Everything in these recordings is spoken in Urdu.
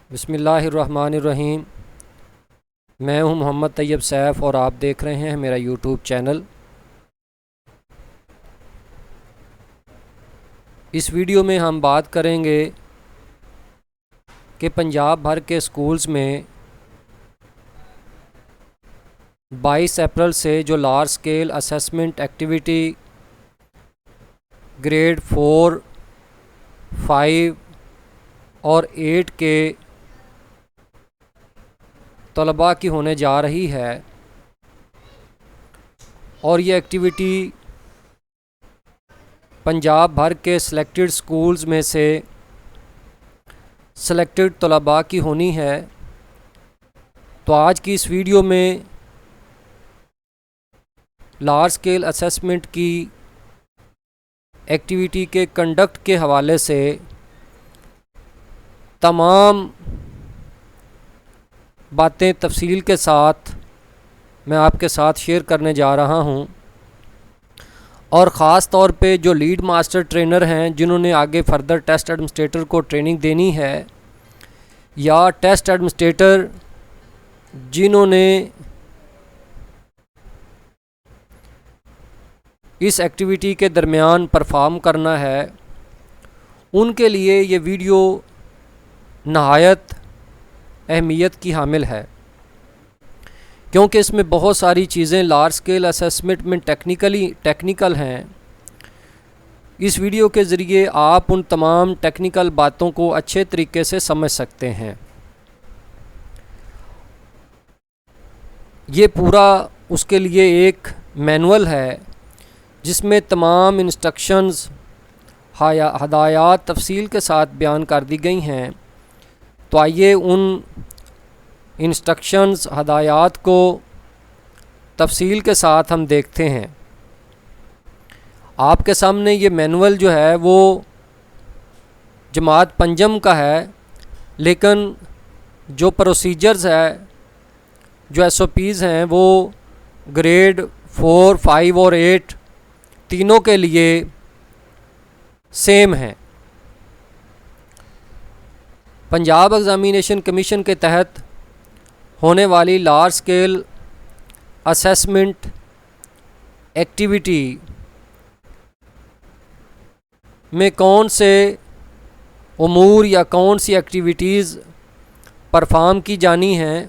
بسم اللہ الرحمن الرحیم۔ میں ہوں محمد طیب سیف اور آپ دیکھ رہے ہیں میرا یوٹیوب چینل۔ اس ویڈیو میں ہم بات کریں گے کہ پنجاب بھر کے سکولز میں 22 اپریل سے جو large scale assessment activity grade 4، 5 اور 8 کے طلباء کی ہونے جا رہی ہے، اور یہ ایکٹیویٹی پنجاب بھر کے سلیکٹڈ سکولز میں سے سلیکٹڈ طلباء کی ہونی ہے۔ تو آج کی اس ویڈیو میں لارج اسکیل اسیسمنٹ کی ایکٹیویٹی کے کنڈکٹ کے حوالے سے تمام باتیں تفصیل کے ساتھ میں آپ کے ساتھ شیئر کرنے جا رہا ہوں، اور خاص طور پہ جو لیڈ ماسٹر ٹرینر ہیں جنہوں نے آگے فردر ٹیسٹ ایڈمنسٹریٹر کو ٹریننگ دینی ہے، یا ٹیسٹ ایڈمنسٹریٹر جنہوں نے اس ایکٹیویٹی کے درمیان پرفارم کرنا ہے، ان کے لیے یہ ویڈیو نہایت اہمیت کی حامل ہے، کیونکہ اس میں بہت ساری چیزیں لارج اسکیل اسیسمنٹ میں ٹیکنیکل ہیں۔ اس ویڈیو کے ذریعے آپ ان تمام ٹیکنیکل باتوں کو اچھے طریقے سے سمجھ سکتے ہیں۔ یہ پورا اس کے لیے ایک مینول ہے جس میں تمام انسٹرکشنز، ہدایات تفصیل کے ساتھ بیان کر دی گئی ہیں۔ تو آئیے ان انسٹرکشنز، ہدایات کو تفصیل کے ساتھ ہم دیکھتے ہیں۔ آپ کے سامنے یہ مینول جو ہے وہ جماعت پنجم کا ہے، لیکن جو پروسیجرز ہے، جو SOPs ہیں، وہ گریڈ 4، 5 اور 8 تینوں کے لیے سیم ہیں۔ پنجاب ایگزامینیشن کمیشن کے تحت ہونے والی لارج اسکیل اسیسمنٹ ایکٹیویٹی میں کون سے امور یا کون سی ایکٹیویٹیز پرفارم کی جانی ہیں،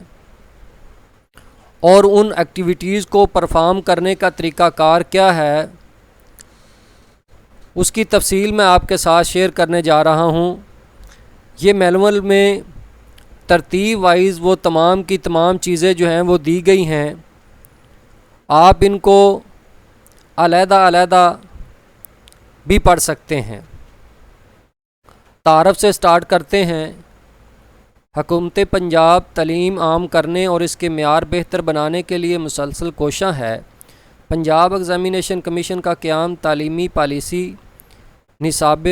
اور ان ایکٹیویٹیز کو پرفارم کرنے کا طریقہ کار کیا ہے، اس کی تفصیل میں آپ کے ساتھ شیئر کرنے جا رہا ہوں۔ یہ مینول میں ترتیب وائز وہ تمام کی تمام چیزیں جو ہیں وہ دی گئی ہیں، آپ ان کو علیحدہ علیحدہ بھی پڑھ سکتے ہیں۔ تعارف سے سٹارٹ کرتے ہیں۔ حکومت پنجاب تعلیم عام کرنے اور اس کے معیار بہتر بنانے کے لیے مسلسل کوشاں ہے۔ پنجاب ایگزامینیشن کمیشن کا قیام تعلیمی پالیسی، نصاب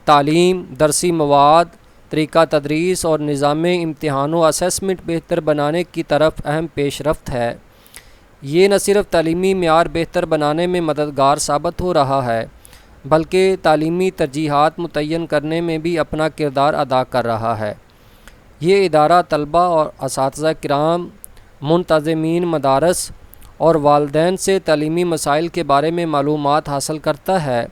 تعلیم، درسی مواد، طریقہ تدریس اور نظام امتحان و اسیسمنٹ بہتر بنانے کی طرف اہم پیش رفت ہے۔ یہ نہ صرف تعلیمی معیار بہتر بنانے میں مددگار ثابت ہو رہا ہے، بلکہ تعلیمی ترجیحات متعین کرنے میں بھی اپنا کردار ادا کر رہا ہے۔ یہ ادارہ طلباء اور اساتذہ کرام، منتظمین مدارس اور والدین سے تعلیمی مسائل کے بارے میں معلومات حاصل کرتا ہے،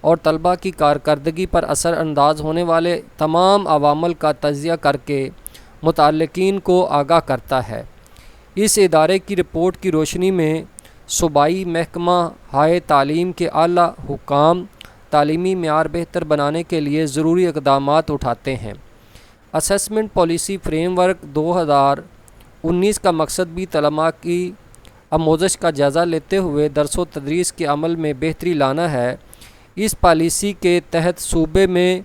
اور طلباء کی کارکردگی پر اثر انداز ہونے والے تمام عوامل کا تجزیہ کر کے متعلقین کو آگاہ کرتا ہے۔ اس ادارے کی رپورٹ کی روشنی میں صوبائی محکمہ ہائے تعلیم کے اعلیٰ حکام تعلیمی معیار بہتر بنانے کے لیے ضروری اقدامات اٹھاتے ہیں۔ اسیسمنٹ پالیسی فریم ورک 2019 کا مقصد بھی طلباء کی آموزش کا جائزہ لیتے ہوئے درس و تدریس کے عمل میں بہتری لانا ہے۔ اس پالیسی کے تحت صوبے میں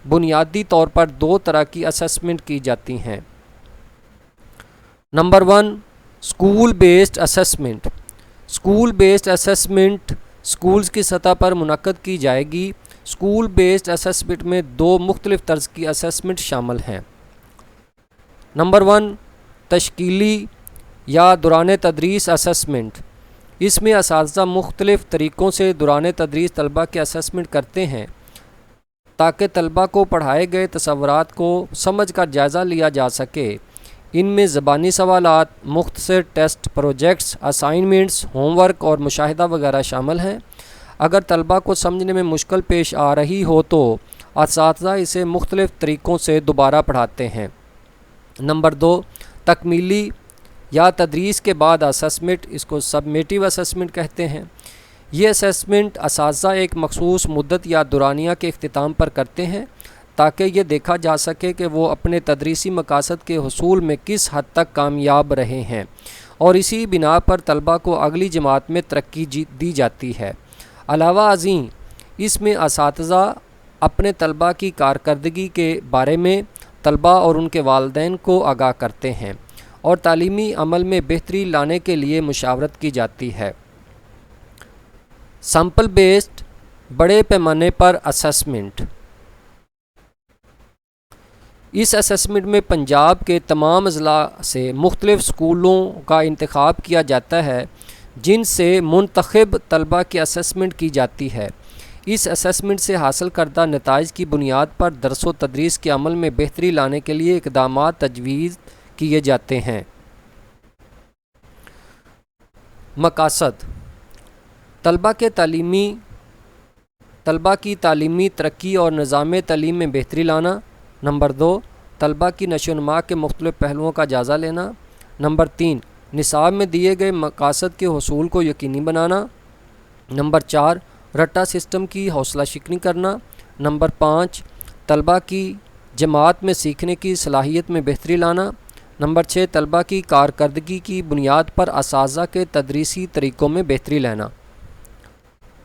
بنیادی طور پر 2 طرح کی اسیسمنٹ کی جاتی ہیں۔ Number 1، school based assessment. School based assessment schools کی سطح پر منعقد کی جائے گی۔ اسکول بیسڈ اسیسمنٹ میں 2 مختلف طرز کی اسیسمنٹ شامل ہیں۔ نمبر 1، تشکیلی یا دوران تدریس اسیسمنٹ۔ اس میں اساتذہ مختلف طریقوں سے دوران تدریس طلباء کے اسیسمنٹ کرتے ہیں تاکہ طلبہ کو پڑھائے گئے تصورات کو سمجھ کر جائزہ لیا جا سکے۔ ان میں زبانی سوالات، مختصر test, projects, assignments, home work اور مشاہدہ وغیرہ شامل ہیں۔ اگر طلبہ کو سمجھنے میں مشکل پیش آ رہی ہو تو اساتذہ اسے مختلف طریقوں سے دوبارہ پڑھاتے ہیں۔ نمبر 2، تکمیلی یا تدریس کے بعد اسسمنٹ، اس کو سبمیٹیو اسسمنٹ کہتے ہیں۔ یہ اسسمنٹ اساتذہ ایک مخصوص مدت یا دورانیہ کے اختتام پر کرتے ہیں تاکہ یہ دیکھا جا سکے کہ وہ اپنے تدریسی مقاصد کے حصول میں کس حد تک کامیاب رہے ہیں، اور اسی بنا پر طلبہ کو اگلی جماعت میں ترقی دی جاتی ہے۔ علاوہ ازیں اس میں اساتذہ اپنے طلبہ کی کارکردگی کے بارے میں طلبہ اور ان کے والدین کو آگاہ کرتے ہیں، اور تعلیمی عمل میں بہتری لانے کے لیے مشاورت کی جاتی ہے۔ سیمپل بیسڈ بڑے پیمانے پر اسسمنٹ۔ اس اسسمنٹ میں پنجاب کے تمام اضلاع سے مختلف اسکولوں کا انتخاب کیا جاتا ہے جن سے منتخب طلبہ کی اسسمنٹ کی جاتی ہے۔ اس اسسمنٹ سے حاصل کردہ نتائج کی بنیاد پر درس و تدریس کے عمل میں بہتری لانے کے لیے اقدامات تجویز کیے جاتے ہیں۔ مقاصد: طلبہ کی تعلیمی ترقی اور نظام تعلیم میں بہتری لانا۔ نمبر 2، طلبہ کی نشو و نما کے مختلف پہلوؤں کا جائزہ لینا۔ نمبر 3، نصاب میں دیے گئے مقاصد کے حصول کو یقینی بنانا۔ نمبر 4، رٹا سسٹم کی حوصلہ شکنی کرنا۔ نمبر 5، طلبہ کی جماعت میں سیکھنے کی صلاحیت میں بہتری لانا۔ نمبر 6، طلبہ کی کارکردگی کی بنیاد پر اساتذہ کے تدریسی طریقوں میں بہتری لینا۔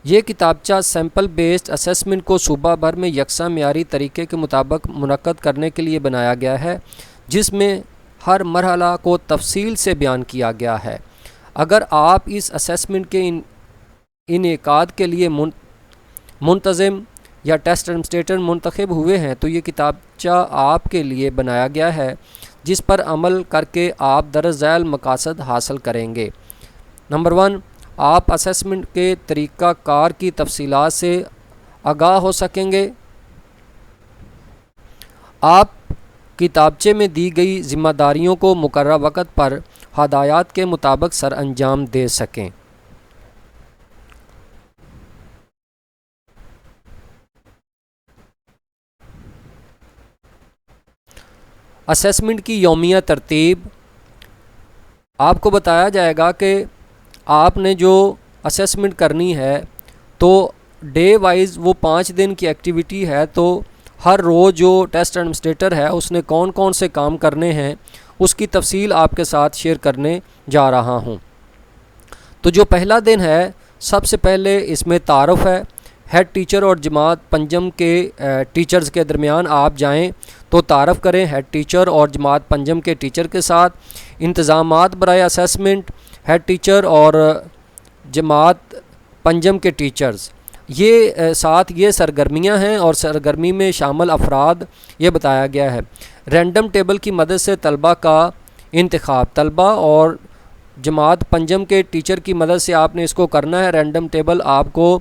یہ کتابچہ سیمپل بیسڈ اسسمنٹ کو صوبہ بھر میں یکساں معیاری طریقے کے مطابق منعقد کرنے کے لیے بنایا گیا ہے، جس میں ہر مرحلہ کو تفصیل سے بیان کیا گیا ہے۔ اگر آپ اس اسسمنٹ کے انعقاد کے لیے منتظم یا ٹیسٹ ایڈمنسٹریٹر منتخب ہوئے ہیں تو یہ کتابچہ آپ کے لیے بنایا گیا ہے، جس پر عمل کر کے آپ درج ذیل مقاصد حاصل کریں گے۔ نمبر 1، آپ اسسمنٹ کے طریقہ کار کی تفصیلات سے آگاہ ہو سکیں گے۔ آپ کتابچے میں دی گئی ذمہ داریوں کو مقررہ وقت پر ہدایات کے مطابق سر انجام دے سکیں۔ اسسمنٹ کی یومیہ ترتیب۔ آپ کو بتایا جائے گا کہ آپ نے جو اسسمنٹ کرنی ہے تو ڈے وائز وہ 5 دن کی ایکٹیویٹی ہے، تو ہر روز جو ٹیسٹ ایڈمنسٹریٹر ہے اس نے کون کون سے کام کرنے ہیں اس کی تفصیل آپ کے ساتھ شیئر کرنے جا رہا ہوں۔ تو جو پہلا دن ہے، سب سے پہلے اس میں تعارف ہے۔ ہیڈ ٹیچر اور جماعت پنجم کے ٹیچرز کے درمیان آپ جائیں تو تعارف کریں ہیڈ ٹیچر اور جماعت پنجم کے ٹیچر کے ساتھ۔ انتظامات برائے اسسمنٹ، ہیڈ ٹیچر اور جماعت پنجم کے ٹیچرز، یہ سرگرمیاں ہیں، اور سرگرمی میں شامل افراد یہ بتایا گیا ہے۔ رینڈم ٹیبل کی مدد سے طلبہ کا انتخاب، طلبہ اور جماعت پنجم کے ٹیچر کی مدد سے آپ نے اس کو کرنا ہے۔ رینڈم ٹیبل آپ کو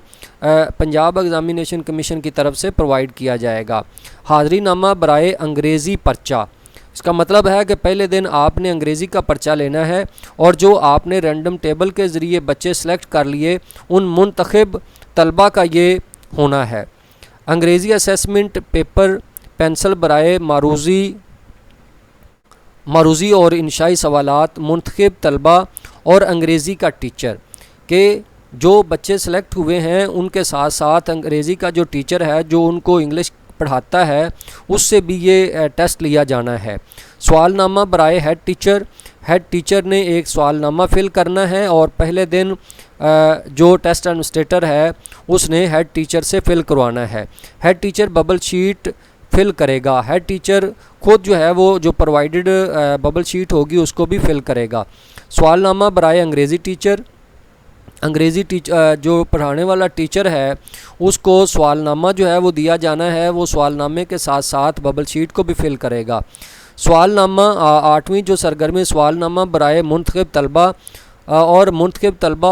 پنجاب ایگزامینیشن کمیشن کی طرف سے پرووائڈ کیا جائے گا۔ حاضری نامہ برائے انگریزی پرچہ، اس کا مطلب ہے کہ پہلے دن آپ نے انگریزی کا پرچہ لینا ہے، اور جو آپ نے رینڈم ٹیبل کے ذریعے بچے سلیکٹ کر لیے ان منتخب طلبہ کا یہ ہونا ہے۔ انگریزی اسسمنٹ پیپر پینسل برائے معروضی اور انشائی سوالات، منتخب طلبہ اور انگریزی کا ٹیچر، کہ جو بچے سلیکٹ ہوئے ہیں ان کے ساتھ ساتھ انگریزی کا جو ٹیچر ہے جو ان کو انگلش پڑھاتا ہے اس سے بھی یہ ٹیسٹ لیا جانا ہے۔ سوال نامہ برائے ہیڈ ٹیچر، ہیڈ ٹیچر نے ایک سوال نامہ فل کرنا ہے، اور پہلے دن جو ٹیسٹ ایڈمنسٹریٹر ہے اس نے ہیڈ ٹیچر سے فل کروانا ہے۔ ہیڈ ٹیچر ببل شیٹ فل کرے گا، ہیڈ ٹیچر خود جو ہے وہ جو پرووائڈڈ ببل شیٹ ہوگی اس کو بھی فل کرے گا۔ سوال نامہ برائے انگریزی ٹیچر، انگریزی جو پڑھانے والا ٹیچر ہے اس کو سوال نامہ جو ہے وہ دیا جانا ہے، وہ سوال نامے کے ساتھ ساتھ ببل شیٹ کو بھی فل کرے گا۔ سوال نامہ 8ویں جو سرگرمی سوال نامہ برائے منتخب طلبہ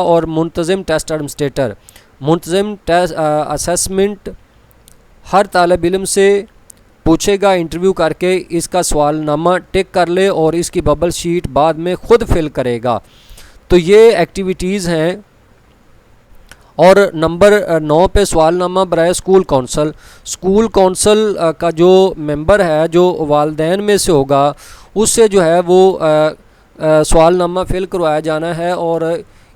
اور منتظم ٹیسٹ ایڈمنسٹریٹر۔ منتظم اسسمنٹ ہر طالب علم سے پوچھے گا انٹرویو کر کے، اس کا سوال نامہ ٹک کر لے اور اس کی ببل شیٹ بعد میں خود فل کرے گا۔ تو یہ ایکٹیویٹیز ہیں۔ اور نمبر 9 پہ سوال نامہ برائے اسکول کونسل۔ اسکول کونسل کا جو ممبر ہے جو والدین میں سے ہوگا، اس سے جو ہے وہ سوال نامہ فل کروایا جانا ہے، اور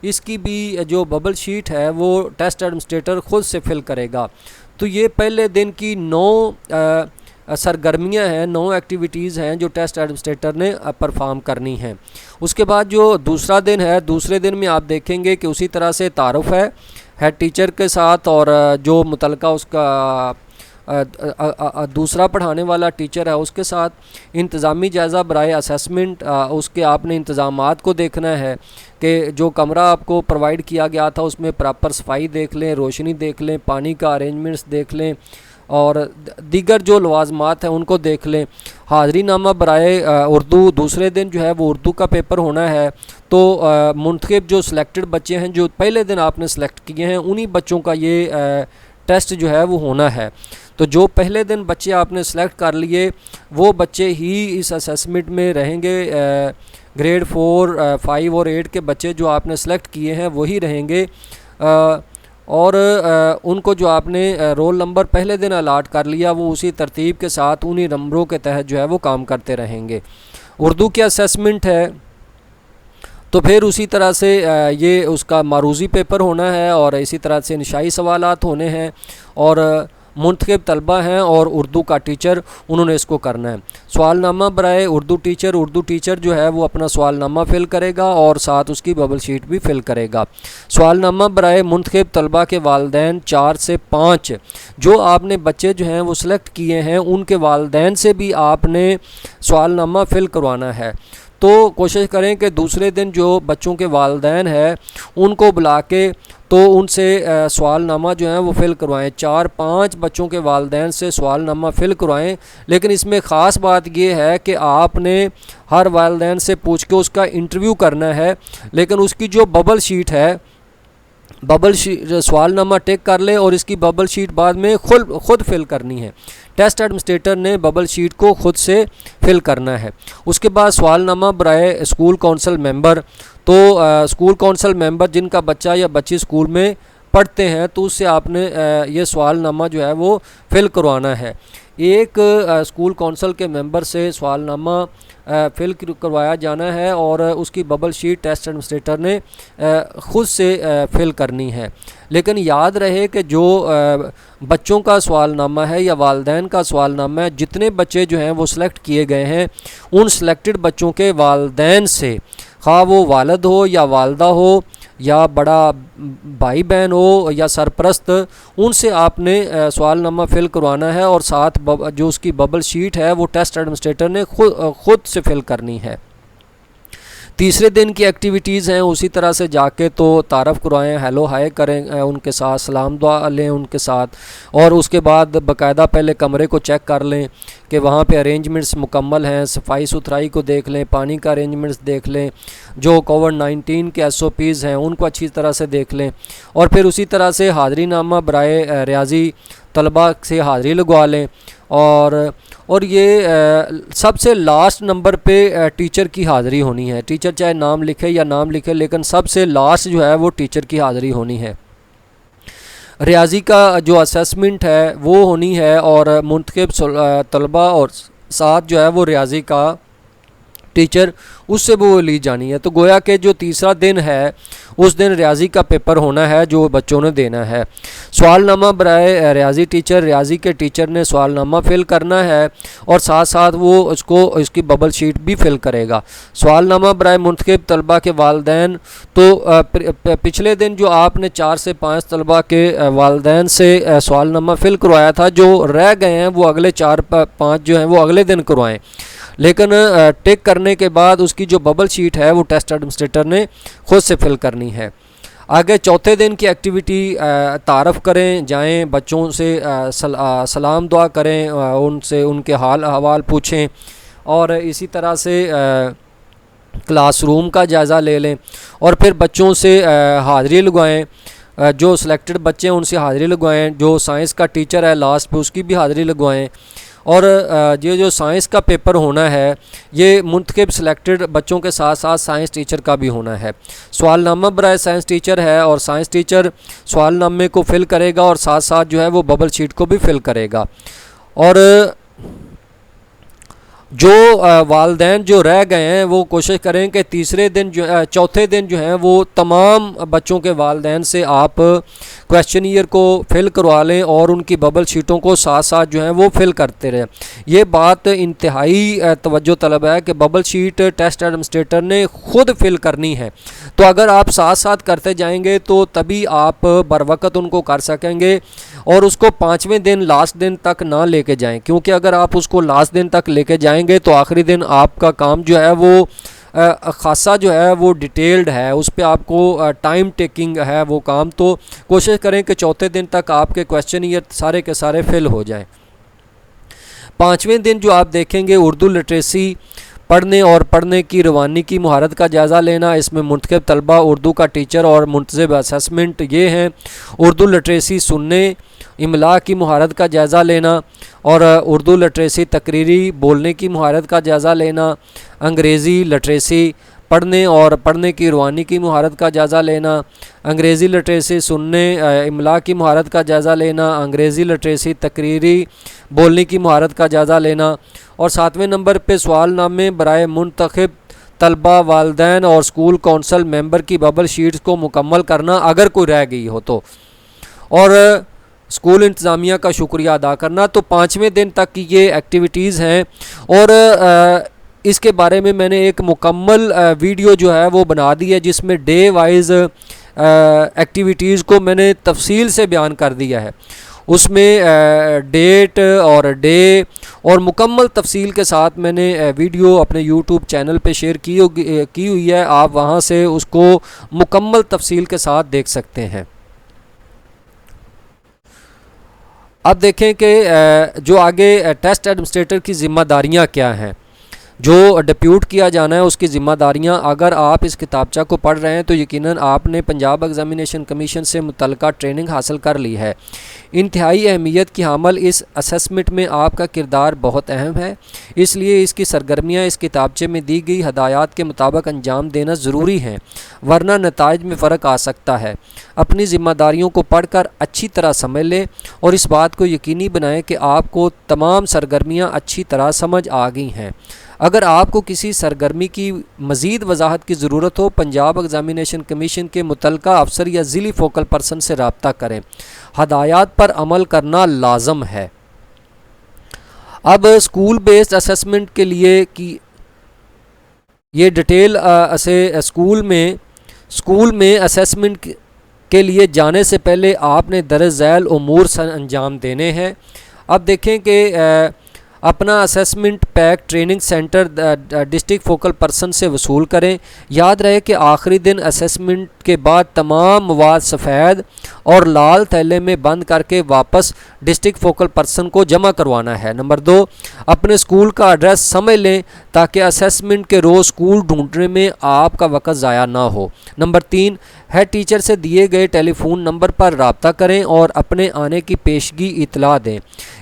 اس کی بھی جو ببل شیٹ ہے وہ ٹیسٹ ایڈمنسٹریٹر خود سے فل کرے گا۔ تو یہ پہلے دن کی 9 سرگرمیاں ہیں، 9 ایکٹیویٹیز ہیں جو ٹیسٹ ایڈمنسٹریٹر نے پرفارم کرنی ہیں۔ اس کے بعد جو دوسرا دن ہے، دوسرے دن میں آپ دیکھیں گے کہ اسی طرح سے تعارف ہے ہیڈ ٹیچر کے ساتھ، اور جو متعلقہ اس کا دوسرا پڑھانے والا ٹیچر ہے اس کے ساتھ۔ انتظامی جائزہ برائے اسیسمنٹ، اس کے آپ نے انتظامات کو دیکھنا ہے کہ جو کمرہ آپ کو پرووائڈ کیا گیا تھا اس میں پراپر صفائی دیکھ لیں، روشنی دیکھ لیں، پانی کا ارینجمنٹس دیکھ لیں، اور دیگر جو لوازمات ہیں ان کو دیکھ لیں۔ حاضری نامہ برائے اردو، دوسرے دن جو ہے وہ اردو کا پیپر ہونا ہے، تو منتخب جو سلیکٹڈ بچے ہیں جو پہلے دن آپ نے سلیکٹ کیے ہیں، انہی بچوں کا یہ ٹیسٹ جو ہے وہ ہونا ہے۔ تو جو پہلے دن بچے آپ نے سلیکٹ کر لیے وہ بچے ہی اس اسیسمنٹ میں رہیں گے۔ گریڈ 4، 5 اور 8 کے بچے جو آپ نے سلیکٹ کیے ہیں وہی رہیں گے، اور ان کو جو آپ نے رول نمبر پہلے دن الاٹ کر لیا وہ اسی ترتیب کے ساتھ انہی نمبروں کے تحت جو ہے وہ کام کرتے رہیں گے۔ اردو کے اسیسمنٹ ہے تو پھر اسی طرح سے یہ اس کا معروضی پیپر ہونا ہے، اور اسی طرح سے انشائی سوالات ہونے ہیں، اور منتخب طلبہ ہیں اور اردو کا ٹیچر، انہوں نے اس کو کرنا ہے۔ سوال نامہ برائے اردو ٹیچر جو ہے وہ اپنا سوال نامہ فل کرے گا اور ساتھ اس کی ببل شیٹ بھی فل کرے گا۔ سوال نامہ برائے منتخب طلبہ کے والدین 4 سے 5، جو آپ نے بچے جو ہیں وہ سلیکٹ کیے ہیں ان کے والدین سے بھی آپ نے سوال نامہ فل کروانا ہے۔ تو کوشش کریں کہ دوسرے دن جو بچوں کے والدین ہیں ان کو بلا کے تو ان سے سوال نامہ جو ہیں وہ فل کروائیں۔ 4-5 بچوں کے والدین سے سوال نامہ فل کروائیں، لیکن اس میں خاص بات یہ ہے کہ آپ نے ہر والدین سے پوچھ کے اس کا انٹرویو کرنا ہے، لیکن اس کی جو ببل شیٹ ہے، سوال نامہ ٹک کر لے اور اس کی ببل شیٹ بعد میں خود فل کرنی ہے۔ ٹیسٹ ایڈمنسٹریٹر نے ببل شیٹ کو خود سے فل کرنا ہے۔ اس کے بعد سوال نامہ برائے اسکول کونسل ممبر، تو اسکول کونسل ممبر جن کا بچہ یا بچی اسکول میں پڑھتے ہیں تو اس سے آپ نے یہ سوال نامہ جو ہے وہ فل کروانا ہے۔ ایک اسکول کونسل کے ممبر سے سوال نامہ فل کروایا جانا ہے اور اس کی ببل شیٹ ٹیسٹ ایڈمنسٹریٹر نے خود سے فل کرنی ہے۔ لیکن یاد رہے کہ جو بچوں کا سوال نامہ ہے یا والدین کا سوال نامہ ہے، جتنے بچے جو ہیں وہ سلیکٹ کیے گئے ہیں ان سلیکٹڈ بچوں کے والدین سے، خواہ وہ والد ہو یا والدہ ہو یا بڑا بھائی بہن ہو یا سرپرست، ان سے آپ نے سوال نامہ فل کروانا ہے، اور ساتھ جو اس کی ببل شیٹ ہے وہ ٹیسٹ ایڈمنسٹریٹر نے خود سے فل کرنی ہے۔ تیسرے دن کی ایکٹیویٹیز ہیں اسی طرح سے جا کے تو تعارف کروائیں، ہیلو ہائے کریں ان کے ساتھ، سلام دعا لیں ان کے ساتھ، اور اس کے بعد باقاعدہ پہلے کمرے کو چیک کر لیں کہ وہاں پہ ارینجمنٹس مکمل ہیں، صفائی ستھرائی کو دیکھ لیں، پانی کا ارینجمنٹس دیکھ لیں، جو کووڈ-19 کے SOPs ہیں ان کو اچھی طرح سے دیکھ لیں، اور پھر اسی طرح سے حاضری نامہ برائے ریاضی طلباء سے حاضری لگوا لیں، اور یہ سب سے لاسٹ نمبر پہ ٹیچر کی حاضری ہونی ہے۔ ٹیچر چاہے نام لکھے یا نام لکھے، لیکن سب سے لاسٹ جو ہے وہ ٹیچر کی حاضری ہونی ہے۔ ریاضی کا جو اسیسمنٹ ہے وہ ہونی ہے، اور منتخب طلباء اور ساتھ جو ہے وہ ریاضی کا ٹیچر اس سے وہ لی جانی ہے۔ تو گویا کہ جو تیسرا دن ہے اس دن ریاضی کا پیپر ہونا ہے جو بچوں نے دینا ہے۔ سوال نامہ برائے ریاضی کے ٹیچر نے سوال نامہ فل کرنا ہے، اور ساتھ ساتھ وہ اس کی ببل شیٹ بھی فل کرے گا۔ سوال نامہ برائے منتخب طلبہ کے والدین، تو پچھلے دن جو آپ نے 4 سے 5 طلبہ کے والدین سے سوال نامہ فل کروایا تھا، جو رہ گئے ہیں وہ اگلے 4-5 جو ہیں وہ اگلے دن کروائیں، لیکن ٹک کرنے کے بعد اس کی جو ببل شیٹ ہے وہ ٹیسٹ ایڈمنسٹریٹر نے خود سے فل کرنی ہے۔ آگے چوتھے دن کی ایکٹیویٹی، تعارف کریں، جائیں بچوں سے سلام دعا کریں، ان سے ان کے حال احوال پوچھیں، اور اسی طرح سے کلاس روم کا جائزہ لے لیں، اور پھر بچوں سے حاضری لگوائیں۔ جو سلیکٹڈ بچے ہیں ان سے حاضری لگوائیں، جو سائنس کا ٹیچر ہے لاسٹ پہ اس کی بھی حاضری لگوائیں، اور یہ جو سائنس کا پیپر ہونا ہے یہ منتخب سلیکٹڈ بچوں کے ساتھ ساتھ سائنس ٹیچر کا بھی ہونا ہے۔ سوال نامہ برائے سائنس ٹیچر ہے، اور سائنس ٹیچر سوال نامے کو فل کرے گا اور ساتھ ساتھ جو ہے وہ ببل شیٹ کو بھی فل کرے گا۔ اور جو والدین جو رہ گئے ہیں وہ کوشش کریں کہ چوتھے دن جو ہیں وہ تمام بچوں کے والدین سے آپ کویسچنیئر کو فل کروا لیں اور ان کی ببل شیٹوں کو ساتھ ساتھ جو ہیں وہ فل کرتے رہیں۔ یہ بات انتہائی توجہ طلب ہے کہ ببل شیٹ ٹیسٹ ایڈمنسٹریٹر نے خود فل کرنی ہے، تو اگر آپ ساتھ ساتھ کرتے جائیں گے تو تبھی آپ بر وقت ان کو کر سکیں گے، اور اس کو 5ویں دن لاسٹ دن تک نہ لے کے جائیں، کیونکہ اگر آپ اس کو لاسٹ دن تک لے کے جائیں گے تو آخری دن آپ کا کام جو ہے وہ خاصا جو ہے وہ ڈیٹیلڈ ہے، اس پہ آپ کو ٹائم ٹیکنگ ہے وہ کام، تو کوشش کریں کہ چوتھے دن تک آپ کے کویسچنیئر سارے کے سارے فل ہو جائیں۔ 5ویں دن جو آپ دیکھیں گے اردو لٹریسی پڑھنے اور پڑھنے کی روانی کی مہارت کا جائزہ لینا، اس میں منتخب طلبہ اردو کا ٹیچر اور منتظم اسیسمنٹ یہ ہیں: اردو لٹریسی سننے، املاء کی مہارت کا جائزہ لینا، اور اردو لٹریسی تقریری بولنے کی مہارت کا جائزہ لینا، انگریزی لٹریسی پڑھنے اور پڑھنے کی روانی کی مہارت کا جائزہ لینا، انگریزی لٹریسی سننے املاء کی مہارت کا جائزہ لینا، انگریزی لٹریسی تقریری بولنے کی مہارت کا جائزہ لینا، اور 7ویں نمبر پہ سوال نامے برائے منتخب طلبہ، والدین اور اسکول کونسل ممبر کی ببل شیٹس کو مکمل کرنا اگر کوئی رہ گئی ہو تو، اور اسکول انتظامیہ کا شکریہ ادا کرنا۔ تو 5ویں دن تک کی یہ ایکٹیویٹیز ہیں، اور اس کے بارے میں نے ایک مکمل ویڈیو جو ہے وہ بنا دی ہے جس میں ڈے وائز ایکٹیویٹیز کو میں نے تفصیل سے بیان کر دیا ہے، اس میں ڈیٹ اور ڈے اور مکمل تفصیل کے ساتھ میں نے ویڈیو اپنے یوٹیوب چینل پہ شیئر کی ہوئی ہے، آپ وہاں سے اس کو مکمل تفصیل کے ساتھ دیکھ سکتے ہیں۔ اب دیکھیں کہ جو آگے ٹیسٹ ایڈمنسٹریٹر کی ذمہ داریاں کیا ہیں، جو ڈپیوٹ کیا جانا ہے اس کی ذمہ داریاں۔ اگر آپ اس کتابچہ کو پڑھ رہے ہیں تو یقیناً آپ نے پنجاب ایگزامینیشن کمیشن سے متعلقہ ٹریننگ حاصل کر لی ہے۔ انتہائی اہمیت کی حامل اس اسسمنٹ میں آپ کا کردار بہت اہم ہے، اس لیے اس کی سرگرمیاں اس کتابچے میں دی گئی ہدایات کے مطابق انجام دینا ضروری ہیں، ورنہ نتائج میں فرق آ سکتا ہے۔ اپنی ذمہ داریوں کو پڑھ کر اچھی طرح سمجھ لیں اور اس بات کو یقینی بنائیں کہ آپ کو تمام سرگرمیاں اچھی طرح سمجھ آ گئی ہیں۔ اگر آپ کو کسی سرگرمی کی مزید وضاحت کی ضرورت ہو، پنجاب ایگزامینیشن کمیشن کے متعلقہ افسر یا ذیلی فوکل پرسن سے رابطہ کریں۔ ہدایات پر عمل کرنا لازم ہے۔ اب اسکول بیسڈ اسسمنٹ کے لیے کی یہ ڈیٹیل اسکول میں اسسمنٹ کے لیے جانے سے پہلے آپ نے درج ذیل امور انجام دینے ہیں۔ اب دیکھیں کہ اپنا assessment pack training centre district focal person سے وصول کریں۔ یاد رہے کہ آخری دن اسسمنٹ کے بعد تمام مواد سفید اور لال تھیلے میں بند کر کے واپس ڈسٹرکٹ فوکل پرسن کو جمع کروانا ہے۔ نمبر 2، اپنے اسکول کا ایڈریس سمجھ لیں تاکہ اسسمنٹ کے روز اسکول ڈھونڈنے میں آپ کا وقت ضائع نہ ہو۔ نمبر 3، ہیڈ ٹیچر سے دیے گئے ٹیلی فون نمبر پر رابطہ کریں اور اپنے آنے کی پیشگی اطلاع دیں۔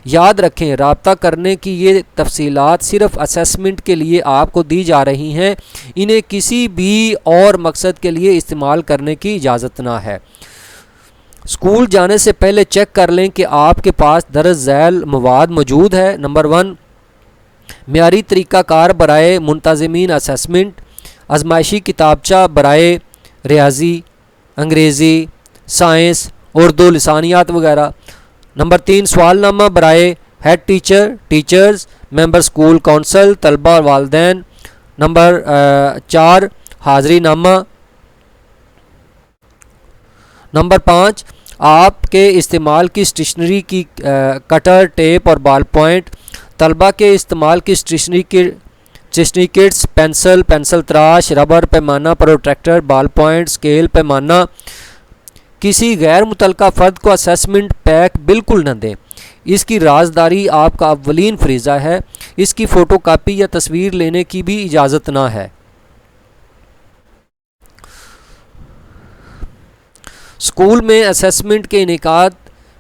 یاد رکھیں، رابطہ کرنے کی یہ تفصیلات صرف اسسمنٹ کے لیے آپ کو دی جا رہی ہیں، انہیں کسی بھی اور مقصد کے لیے استعمال کرنے کی اجازت نہ ہے۔ اسکول جانے سے پہلے چیک کر لیں کہ آپ کے پاس درج ذیل مواد موجود ہے۔ نمبر 1، معیاری طریقہ کار برائے منتظمین اسسمنٹ، آزمائشی کتابچہ برائے ریاضی، انگریزی، سائنس، اردو، لسانیات وغیرہ۔ نمبر 3، سوال نامہ برائے ہیڈ ٹیچر، ٹیچرز، ممبر اسکول کونسل، طلبہ اور والدین۔ نمبر 4، حاضری نامہ۔ نمبر 5، آپ کے استعمال کی اسٹیشنری کی کٹر، ٹیپ اور بال پوائنٹ، طلبہ کے استعمال کی اسٹیشنری کٹس، پینسل تراش، ربر، پیمانہ، پروٹریکٹر، بال پوائنٹ، اسکیل، پیمانہ۔ کسی غیر متعلقہ فرد کو اسسمنٹ پیک بالکل نہ دیں، اس کی رازداری آپ کا اولین فریضہ ہے۔ اس کی فوٹو کاپی یا تصویر لینے کی بھی اجازت نہ ہے۔ اسکول میں اسیسمنٹ کے انعقاد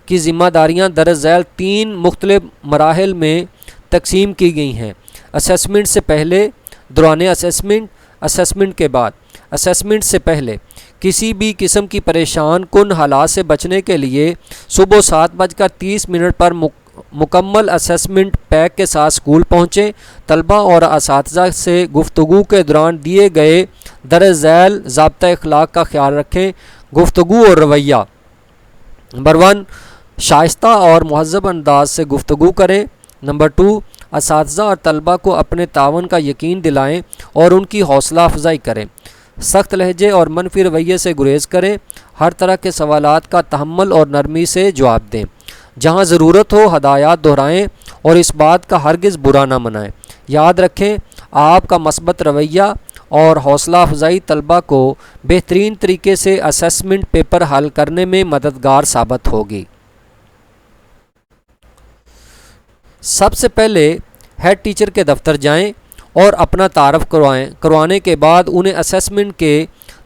کی ذمہ داریاں درج ذیل 3 مختلف مراحل میں تقسیم کی گئی ہیں: اسیسمنٹ سے پہلے، دوران اسیسمنٹ، اسیسمنٹ کے بعد۔ اسیسمنٹ سے پہلے کسی بھی قسم کی پریشان کن حالات سے بچنے کے لیے صبح 7:30 پر مکمل اسیسمنٹ پیک کے ساتھ اسکول پہنچیں۔ طلباء اور اساتذہ سے گفتگو کے دوران دیے گئے درج ذیل ضابطۂ اخلاق کا خیال رکھیں۔ گفتگو اور رویہ: نمبر 1، شائستہ اور مہذب انداز سے گفتگو کریں۔ نمبر 2، اساتذہ اور طلباء کو اپنے تعاون کا یقین دلائیں اور ان کی حوصلہ افزائی کریں۔ سخت لہجے اور منفی رویے سے گریز کریں۔ ہر طرح کے سوالات کا تحمل اور نرمی سے جواب دیں۔ جہاں ضرورت ہو ہدایات دہرائیں اور اس بات کا ہرگز برا نہ منائیں۔ یاد رکھیں، آپ کا مثبت رویہ اور حوصلہ افزائی طلباء کو بہترین طریقے سے اسیسمنٹ پیپر حل کرنے میں مددگار ثابت ہوگی۔ سب سے پہلے ہیڈ ٹیچر کے دفتر جائیں اور اپنا تعارف کروانے کے بعد انہیں اسیسمنٹ کے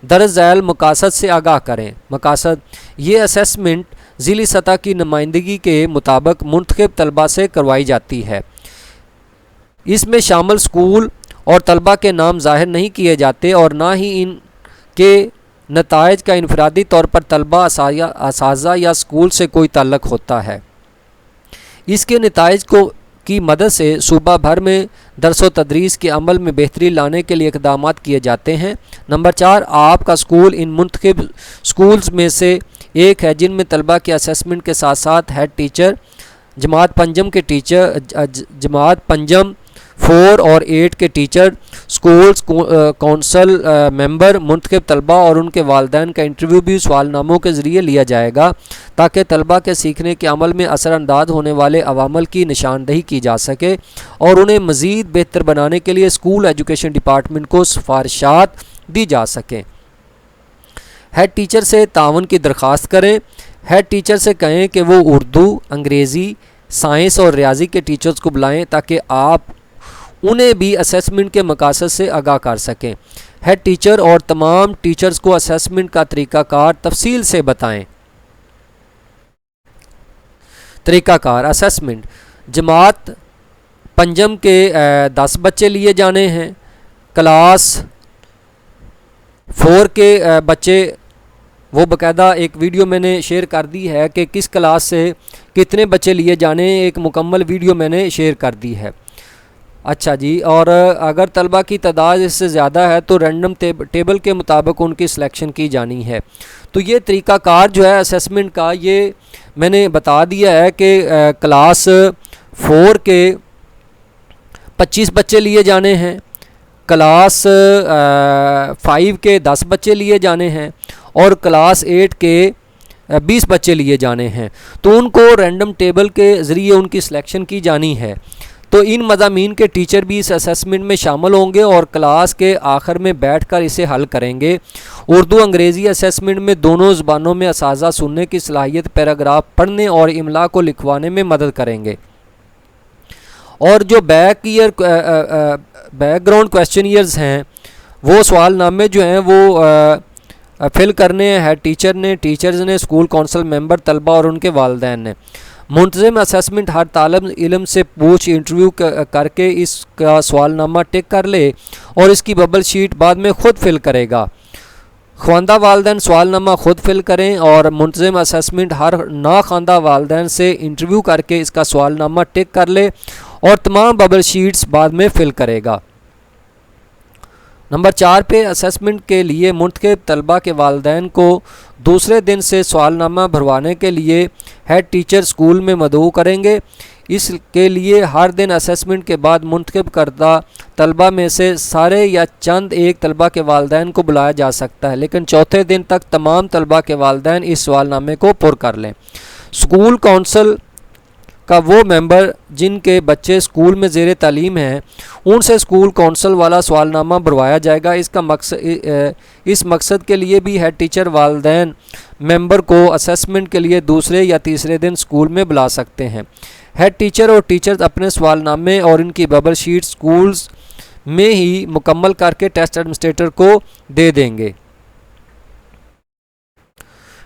درج ذیل مقاصد سے آگاہ کریں۔ مقاصد: یہ اسیسمنٹ ضلعی سطح کی نمائندگی کے مطابق منتخب طلباء سے کروائی جاتی ہے۔ اس میں شامل اسکول اور طلباء کے نام ظاہر نہیں کیے جاتے اور نہ ہی ان کے نتائج کا انفرادی طور پر طلباء، اساتذہ یا اسکول سے کوئی تعلق ہوتا ہے۔ اس کے نتائج کی مدد سے صوبہ بھر میں درس و تدریس کے عمل میں بہتری لانے کے لیے اقدامات کیے جاتے ہیں۔ نمبر 4، آپ کا اسکول ان منتخب اسکولز میں سے ایک ہے جن میں طلباء کے اسیسمنٹ کے ساتھ ساتھ ہیڈ ٹیچر، جماعت پنجم 4 اور 8 کے ٹیچر، اسکولز کونسل ممبر، منتخب طلباء اور ان کے والدین کا انٹرویو بھی سوال ناموں کے ذریعے لیا جائے گا تاکہ طلباء کے سیکھنے کے عمل میں اثر انداز ہونے والے عوامل کی نشاندہی کی جا سکے اور انہیں مزید بہتر بنانے کے لیے اسکول ایجوکیشن ڈپارٹمنٹ کو سفارشات دی جا سکیں۔ ہیڈ ٹیچر سے تعاون کی درخواست کریں۔ ہیڈ ٹیچر سے کہیں کہ وہ اردو، انگریزی، سائنس اور ریاضی کے ٹیچرز کو بلائیں تاکہ آپ انہیں بھی اسیسمنٹ کے مقاصد سے آگاہ کر سکیں۔ ہیڈ ٹیچر اور تمام ٹیچرز کو اسیسمنٹ کا طریقہ کار تفصیل سے بتائیں۔ طریقہ کار: اسیسمنٹ: جماعت پنجم کے 10 بچے لیے جانے ہیں۔ کلاس 4 کے بچے، وہ باقاعدہ ایک ویڈیو میں نے شیئر کر دی ہے کہ کس کلاس سے کتنے بچے لیے جانے ہیں، ایک مکمل ویڈیو میں نے شیئر کر دی ہے۔ اچھا جی، اور اگر طلباء کی تعداد اس سے زیادہ ہے تو رینڈم ٹیبل کے مطابق ان کی سلیکشن کی جانی ہے۔ تو یہ طریقہ کار جو ہے اسیسمنٹ کا، یہ میں نے بتا دیا ہے کہ کلاس 4 کے 25 بچے لیے جانے ہیں، کلاس 5 کے 10 بچے لیے جانے ہیں اور کلاس 8 کے 20 بچے لیے جانے ہیں۔ تو ان کو رینڈم ٹیبل کے ذریعے ان کی سلیکشن کی جانی ہے۔ تو ان مضامین کے ٹیچر بھی اس اسیسمنٹ میں شامل ہوں گے اور کلاس کے آخر میں بیٹھ کر اسے حل کریں گے۔ اردو انگریزی اسیسمنٹ میں دونوں زبانوں میں اساتذہ سننے کی صلاحیت پیراگراف پڑھنے اور املا کو لکھوانے میں مدد کریں گے۔ اور جو بیک گراؤنڈ کویسچنئرز ہیں، وہ سوال نامے جو ہیں وہ فل کرنے ہیں ہیڈ ٹیچر نے، ٹیچرز نے، اسکول کونسل ممبر، طلباء اور ان کے والدین نے۔ منتظم اسیسمنٹ ہر طالب علم سے انٹرویو کر کے اس کا سوال نامہ ٹک کر لے اور اس کی ببل شیٹ بعد میں خود فل کرے گا۔ خواندہ والدین سوال نامہ خود فل کریں اور منتظم اسیسمنٹ ہر ناخواندہ والدین سے انٹرویو کر کے اس کا سوال نامہ ٹک کر لے اور تمام ببل شیٹس بعد میں فل کرے گا۔ نمبر 4 پہ اسیسمنٹ کے لیے منتخب طلباء کے والدین کو دوسرے دن سے سوال نامہ بھروانے کے لیے ہیڈ ٹیچر اسکول میں مدعو کریں گے۔ اس کے لیے ہر دن اسیسمنٹ کے بعد منتخب کردہ طلباء میں سے سارے یا چند ایک طلباء کے والدین کو بلایا جا سکتا ہے، لیکن چوتھے دن تک تمام طلباء کے والدین اس سوال نامے کو پر کر لیں۔ اسکول کونسل کا وہ ممبر جن کے بچے اسکول میں زیر تعلیم ہیں، ان سے اسکول کونسل والا سوال نامہ بھروایا جائے گا۔ اس مقصد کے لیے بھی ہیڈ ٹیچر والدین ممبر کو اسیسمنٹ کے لیے دوسرے یا تیسرے دن اسکول میں بلا سکتے ہیں۔ ہیڈ ٹیچر اور ٹیچرز اپنے سوال نامے اور ان کی ببل شیٹ اسکولز میں ہی مکمل کر کے ٹیسٹ ایڈمنسٹریٹر کو دے دیں گے۔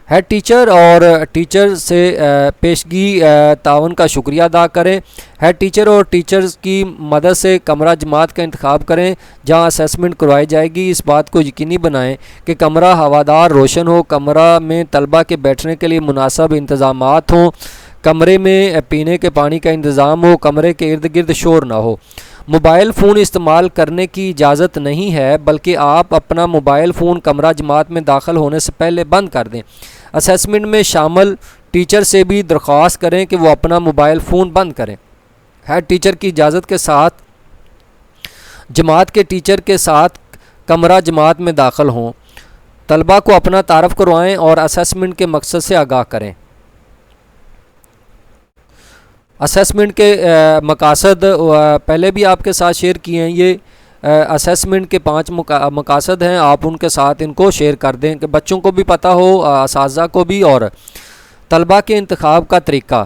ہیڈ ٹیچر اور ٹیچر سے پیشگی تعاون کا شکریہ ادا کریں۔ ہیڈ ٹیچر اور ٹیچرز کی مدد سے کمرہ جماعت کا انتخاب کریں جہاں اسیسمنٹ کروائی جائے گی۔ اس بات کو یقینی بنائیں کہ کمرہ ہوادار روشن ہو، کمرہ میں طلبہ کے بیٹھنے کے لیے مناسب انتظامات ہوں، کمرے میں پینے کے پانی کا انتظام ہو، کمرے کے ارد گرد شور نہ ہو۔ موبائل فون استعمال کرنے کی اجازت نہیں ہے، بلکہ آپ اپنا موبائل فون کمرہ جماعت میں داخل ہونے سے پہلے بند کر دیں۔ اسیسمنٹ میں شامل ٹیچر سے بھی درخواست کریں کہ وہ اپنا موبائل فون بند کریں۔ ہیڈ ٹیچر کی اجازت کے ساتھ جماعت کے ٹیچر کے ساتھ کمرہ جماعت میں داخل ہوں۔ طلبہ کو اپنا تعارف کروائیں اور اسیسمنٹ کے مقصد سے آگاہ کریں۔ اسیسمنٹ کے مقاصد پہلے بھی آپ کے ساتھ شیئر کیے ہیں۔ یہ اسیسمنٹ کے 5 مقاصد ہیں، آپ ان کے ساتھ ان کو شیئر کر دیں کہ بچوں کو بھی پتہ ہو، اساتذہ کو بھی، اور طلبہ کے انتخاب کا طریقہ۔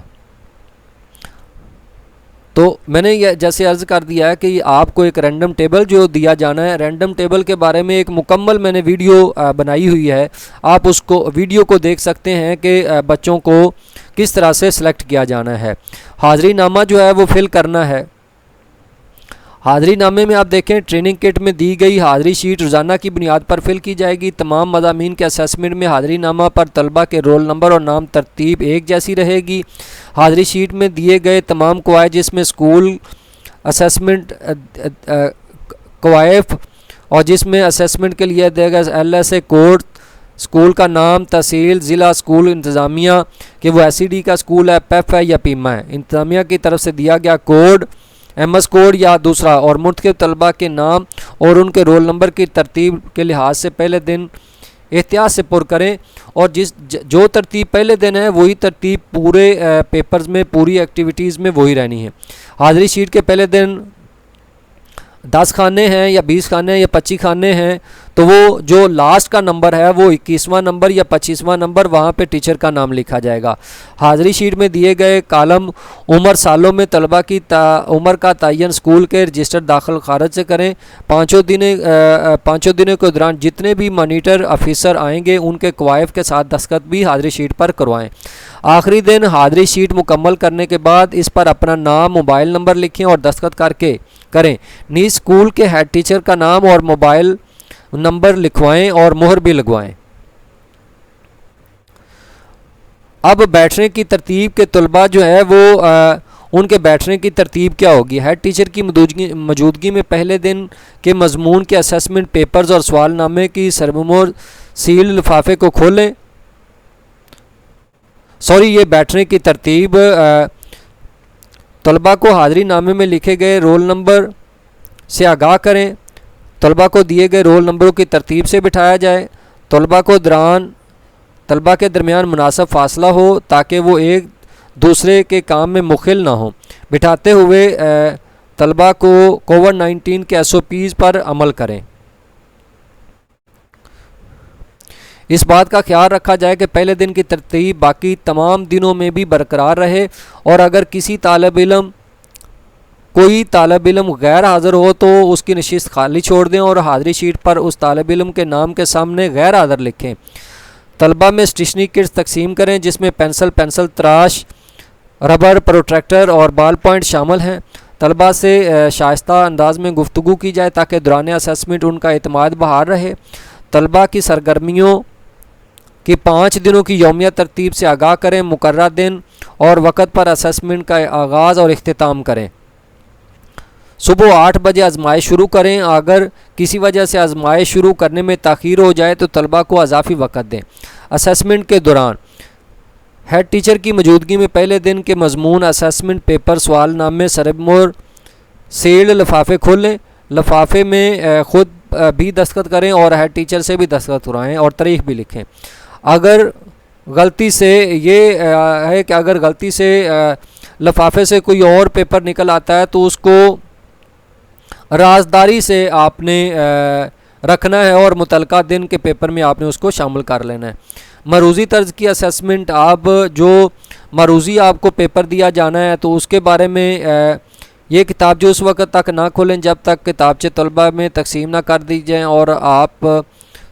تو میں نے یہ جیسے عرض کر دیا ہے کہ آپ کو ایک رینڈم ٹیبل جو دیا جانا ہے، رینڈم ٹیبل کے بارے میں ایک مکمل میں نے ویڈیو بنائی ہوئی ہے، آپ اس کو ویڈیو کو دیکھ سکتے ہیں کہ بچوں کو کس طرح سے سلیکٹ کیا جانا ہے۔ حاضری نامہ جو ہے وہ فل کرنا ہے۔ حاضری نامے میں آپ دیکھیں ٹریننگ کٹ میں دی گئی حاضری شیٹ روزانہ کی بنیاد پر فل کی جائے گی۔ تمام مضامین کے اسیسمنٹ میں حاضری نامہ پر طلبہ کے رول نمبر اور نام ترتیب ایک جیسی رہے گی۔ حاضری شیٹ میں دیے گئے تمام قواعد جس میں اسکول اسیسمنٹ قوائف اور جس میں اسیسمنٹ کے لیے دے گا LSA کوڈ، اسکول کا نام، تحصیل، ضلع، اسکول انتظامیہ کہ وہ SED کا اسکول ہے، PEF ہے یا پیما ہے، انتظامیہ کی طرف سے دیا گیا کوڈ، MS کوڈ یا دوسرا، اور منتخب طلبہ کے نام اور ان کے رول نمبر کی ترتیب کے لحاظ سے پہلے دن احتیاط سے پر کریں، اور جو ترتیب پہلے دن ہے وہی ترتیب پورے پیپرز میں، پوری ایکٹیویٹیز میں وہی رہنی ہے۔ حاضری شیٹ کے پہلے دن 10 کھانے ہیں یا 20 کھانے ہیں یا 25 کھانے ہیں، تو وہ جو لاسٹ کا نمبر ہے وہ 21واں نمبر یا 25واں نمبر، وہاں پہ ٹیچر کا نام لکھا جائے گا۔ حاضری شیٹ میں دیے گئے کالم عمر سالوں میں طلبہ کی عمر کا تعین اسکول کے رجسٹر داخل خارج سے کریں۔ 5 دنوں کے دوران جتنے بھی مانیٹر آفیسر آئیں گے ان کے قوائف کے ساتھ دستخط بھی حاضری شیٹ پر کروائیں۔ آخری دن حاضری شیٹ مکمل کرنے کے بعد اس پر اپنا نام، موبائل نمبر لکھیں اور دستخط کریں۔ نیز اسکول کے ہیڈ ٹیچر کا نام اور موبائل نمبر لکھوائیں اور مہر بھی لگوائیں۔ اب بیٹھنے کی ترتیب کے طلبہ جو ہے وہ ان کے بیٹھنے کی ترتیب کیا ہوگی؟ ہیڈ ٹیچر کی موجودگی میں پہلے دن کے مضمون کے اسیسمنٹ پیپرز اور سوال نامے کی سرمور سیل لفافے کو کھولیں۔ یہ بیٹھنے کی ترتیب طلبہ کو حاضری نامے میں لکھے گئے رول نمبر سے آگاہ کریں۔ طلبہ کو دیے گئے رول نمبروں کی ترتیب سے بٹھایا جائے۔ طلبہ کے درمیان مناسب فاصلہ ہو تاکہ وہ ایک دوسرے کے کام میں مخل نہ ہوں۔ بٹھاتے ہوئے طلبہ کو کووڈ-19 کے SOPs پر عمل کریں۔ اس بات کا خیال رکھا جائے کہ پہلے دن کی ترتیب باقی تمام دنوں میں بھی برقرار رہے، اور اگر کوئی طالب علم غیر حاضر ہو تو اس کی نشست خالی چھوڑ دیں اور حاضری شیٹ پر اس طالب علم کے نام کے سامنے غیر حاضر لکھیں۔ طلبہ میں اسٹیشنری کٹس تقسیم کریں جس میں پینسل تراش، ربر، پروٹریکٹر اور بال پوائنٹ شامل ہیں۔ طلبہ سے شائستہ انداز میں گفتگو کی جائے تاکہ دوران اسیسمنٹ ان کا اعتماد بحال رہے۔ طلبہ کی سرگرمیوں کی 5 دنوں کی یومیہ ترتیب سے آگاہ کریں۔ مقررہ دن اور وقت پر اسیسمنٹ کا آغاز اور اختتام کریں۔ صبح 8 بجے آزمائش شروع کریں۔ اگر کسی وجہ سے آزمائش شروع کرنے میں تاخیر ہو جائے تو طلبہ کو اضافی وقت دیں۔ اسیسمنٹ کے دوران ہیڈ ٹیچر کی موجودگی میں پہلے دن کے مضمون، اسیسمنٹ پیپر، سوال نامے، سرمور سیلڈ لفافے کھولیں۔ لفافے میں خود بھی دستخط کریں اور ہیڈ ٹیچر سے بھی دستخط کرائیں اور تاریخ بھی لکھیں۔ اگر غلطی سے لفافے سے کوئی اور پیپر نکل آتا ہے تو اس کو رازداری سے آپ نے رکھنا ہے اور متعلقہ دن کے پیپر میں آپ نے اس کو شامل کر لینا ہے۔ مروزی طرز کی اسیسمنٹ، آپ جو مروزی آپ کو پیپر دیا جانا ہے تو اس کے بارے میں یہ کتاب جو اس وقت تک نہ کھولیں جب تک کتابچے طلبہ میں تقسیم نہ کر دی جائیں اور آپ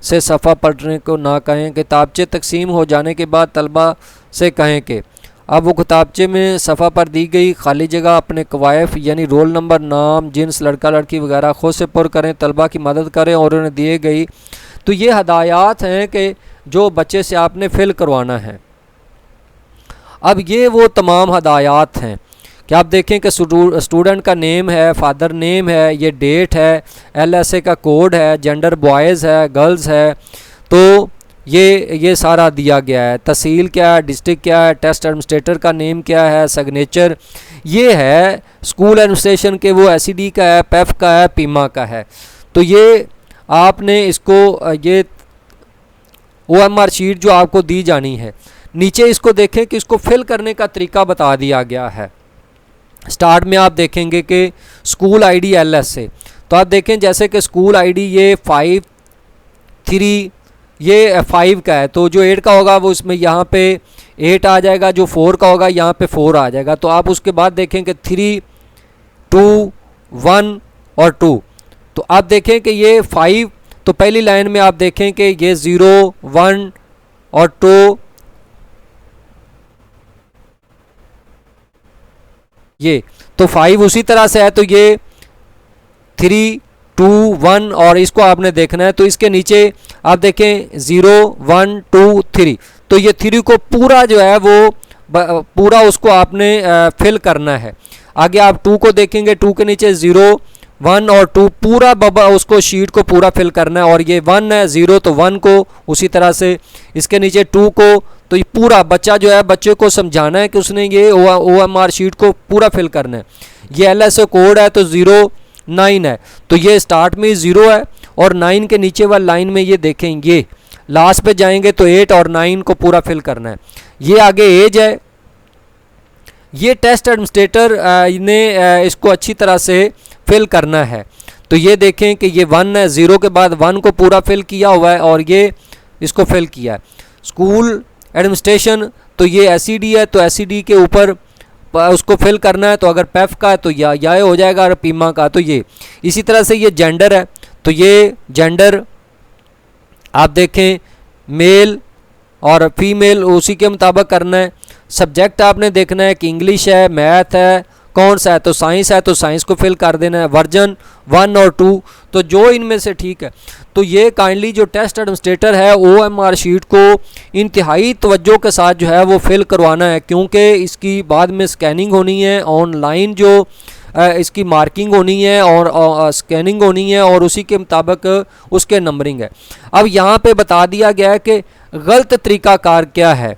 سے صفحہ پڑھنے کو نہ کہیں۔ کتابچے تقسیم ہو جانے کے بعد طلبہ سے کہیں کہ اب وہ کتابچے میں صفحہ پر دی گئی خالی جگہ اپنے کوائف یعنی رول نمبر، نام، جنس، لڑکا لڑکی وغیرہ خود سے پر کریں، طلبہ کی مدد کریں اور انہیں دیے گئی۔ تو یہ ہدایات ہیں کہ جو بچے سے آپ نے فل کروانا ہے۔ اب یہ وہ تمام ہدایات ہیں کہ آپ دیکھیں کہ اسٹوڈنٹ کا نیم ہے، فادر نیم ہے، یہ ڈیٹ ہے، LSA کا کوڈ ہے، جنڈر بوائز ہے، گرلز ہے، تو یہ سارا دیا گیا ہے۔ تحصیل کیا ہے، ڈسٹرکٹ کیا ہے، ٹیسٹ ایڈمنسٹریٹر کا نیم کیا ہے، سگنیچر یہ ہے، اسکول ایڈمنسٹریشن کے وہ SED کا ہے، پیف کا ہے، پیما کا ہے۔ تو یہ آپ نے اس کو یہ OMR شیٹ جو آپ کو دی جانی ہے، نیچے اس کو دیکھیں کہ اس کو فل کرنے کا طریقہ بتا دیا گیا ہے۔ سٹارٹ میں آپ دیکھیں گے کہ اسکول ID LSA، تو آپ دیکھیں جیسے کہ اسکول ID یہ 5 یہ 5 کا ہے، تو جو 8 کا ہوگا وہ اس میں یہاں پہ 8 آ جائے گا، جو 4 کا ہوگا یہاں پہ 4 آ جائے گا۔ تو آپ اس کے بعد دیکھیں کہ 3 2 1 اور 2، تو آپ دیکھیں کہ یہ 5، تو پہلی لائن میں آپ دیکھیں کہ یہ 0 1 اور 2 یہ تو 5 اسی طرح سے ہے، تو یہ 3 2 1 اور اس کو آپ نے دیکھنا ہے۔ تو اس کے نیچے آپ دیکھیں 0 1 2 3، تو یہ 3 کو پورا جو ہے وہ پورا اس کو آپ نے فل کرنا ہے۔ آگے آپ 2 کو دیکھیں گے، 2 کے نیچے 0 1 اور 2 پورا اس کو شیٹ کو پورا فل کرنا ہے، اور یہ 1 ہے 0 تو 1 کو اسی طرح سے اس کے نیچے 2 کو، تو یہ پورا بچہ جو ہے بچے کو سمجھانا ہے کہ اس نے یہ OMR شیٹ کو پورا فل کرنا ہے۔ یہ LSA کوڈ ہے تو 0 9 ہے، تو یہ سٹارٹ میں 0 ہے اور 9 کے نیچے والی لائن میں یہ دیکھیں یہ لاسٹ پہ جائیں گے تو 8 اور 9 کو پورا فل کرنا ہے۔ یہ آگے ایج ہے، یہ ٹیسٹ ایڈمنسٹریٹر نے اس کو اچھی طرح سے فل کرنا ہے۔ تو یہ دیکھیں کہ یہ 1 ہے، 0 کے بعد 1 کو پورا فل کیا ہوا ہے اور یہ اس کو فل کیا ہے۔ اسکول ایڈمنسٹریشن تو یہ SED ہے، تو SED کے اوپر اس کو فل کرنا ہے، تو اگر پیف کا ہے تو یا ہو جائے گا، اور پیما کا تو یہ اسی طرح سے۔ یہ جینڈر ہے، تو یہ جینڈر آپ دیکھیں میل اور فیمیل اسی کے مطابق کرنا ہے۔ سبجیکٹ آپ نے دیکھنا ہے کہ انگلش ہے، میتھ ہے، کون سا ہے تو سائنس ہے، تو سائنس کو فل کر دینا ہے۔ ورژن 1 اور 2، تو جو ان میں سے ٹھیک ہے۔ تو یہ کائنڈلی جو ٹیسٹ ایڈمنسٹریٹر ہے OMR شیٹ کو انتہائی توجہ کے ساتھ جو ہے وہ فل کروانا ہے، کیونکہ اس کی بعد میں سکیننگ ہونی ہے، آن لائن جو اس کی مارکنگ ہونی ہے اور سکیننگ ہونی ہے، اور اسی کے مطابق اس کے نمبرنگ ہے۔ اب یہاں پہ بتا دیا گیا ہے کہ غلط طریقہ کار کیا ہے۔